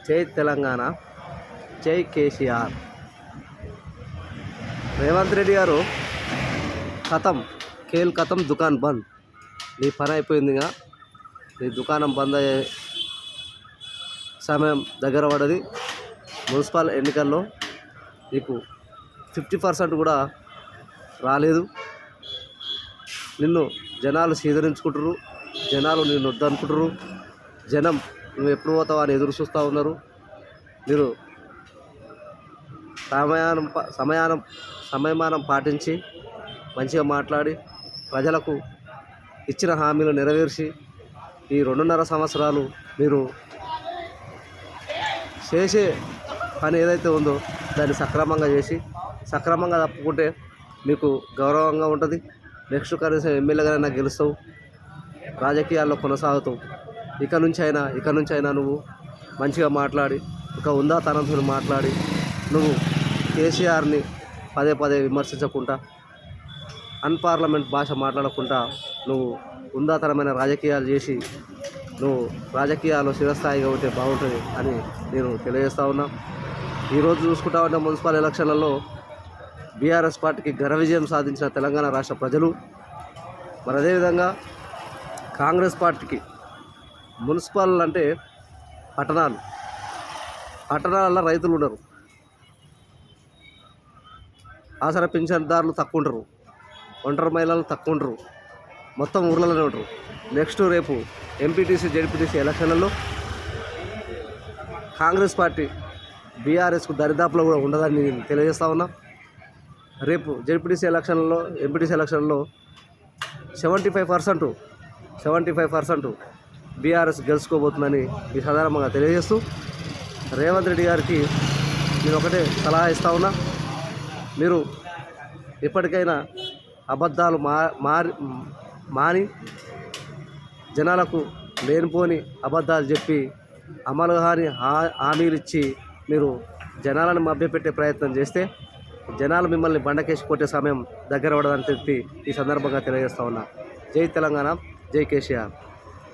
జై తెలంగాణ, జై కేసీఆర్. రేవంత్ రెడ్డి గారు ఖతం, ఖేల్ ఖతం, దుకాన్ బంద్. నీ పని అయిపోయిందిగా, నీ దుకాణం బంద్ అయ్యే సమయం దగ్గర పడ్డది. మున్సిపల్ ఎన్నికల్లో నీకు 50% కూడా రాలేదు. నిన్ను జనాలు స్వీకరించుకుంటారు, జనాలు నిన్ను వద్దనుకుంటారు. జనం నువ్వు ఎప్పుడు పోతావా అని ఎదురు చూస్తూ ఉన్నారు. మీరు సమయమానం పాటించి మంచిగా మాట్లాడి ప్రజలకు ఇచ్చిన హామీలు నెరవేర్చి ఈ 2.5 సంవత్సరాలు మీరు చేసే పని ఏదైతే ఉందో దాన్ని సక్రమంగా చేసి సక్రమంగా తప్పుకుంటే మీకు గౌరవంగా ఉంటుంది. నెక్స్ట్ కనీసం ఎమ్మెల్యేగానైనా గెలుస్తావు, రాజకీయాల్లో కొనసాగుతావు. ఇక నుంచి అయినా నువ్వు మంచిగా మాట్లాడి, ఒక ఉందాతనంతో మాట్లాడి, నువ్వు కేసీఆర్ని పదే పదే విమర్శించకుండా, అన్పార్లమెంట్ భాష మాట్లాడకుండా నువ్వు ఉందాతనమైన రాజకీయాలు చేసి నువ్వు రాజకీయాల్లో చిరస్థాయిగా ఉంటే బాగుంటుంది అని నేను తెలియజేస్తా ఉన్నా. ఈరోజు చూసుకుంటా ఉన్న మున్సిపల్ ఎలక్షన్లలో బీఆర్ఎస్ పార్టీకి ఘన విజయం సాధించిన తెలంగాణ రాష్ట్ర ప్రజలు, మరి అదేవిధంగా కాంగ్రెస్ పార్టీకి మున్సిపల్ అంటే పట్టణాలలో రైతులు ఉండరు, ఆసరా పింఛన్దారులు తక్కువ ఉంటారు, ఒంటరి మహిళలు తక్కువ ఉంటారు, మొత్తం ఊర్లలోనే ఉంటారు. నెక్స్ట్ రేపు ఎంపీటీసీ జెడ్పీటీసీ ఎలక్షన్లలో కాంగ్రెస్ పార్టీ బీఆర్ఎస్కు దరిదాపులో కూడా ఉండదని నేను తెలియజేస్తా ఉన్నా. రేపు జెడ్పీటీసీ ఎలక్షన్లలో, ఎంపీటీసీ ఎలక్షన్లలో 75% బీఆర్ఎస్ గెలుచుకోబోతుందని ఈ సాధారణంగా తెలియజేస్తూ, రేవంత్ రెడ్డి గారికి నేను ఒకటే సలహా ఇస్తా ఉన్నా. మీరు ఇప్పటికైనా అబద్ధాలు మాని జనాలకు లేనిపోని అబద్ధాలు చెప్పి అమలు కాని హామీలు ఇచ్చి మీరు జనాలను మభ్యపెట్టే ప్రయత్నం చేస్తే జనాలు మిమ్మల్ని బండకేసి కొట్టే సమయం దగ్గర పడదని చెప్పి ఈ సందర్భంగా తెలియజేస్తా ఉన్నా. జై తెలంగాణ, జై కేసీఆర్.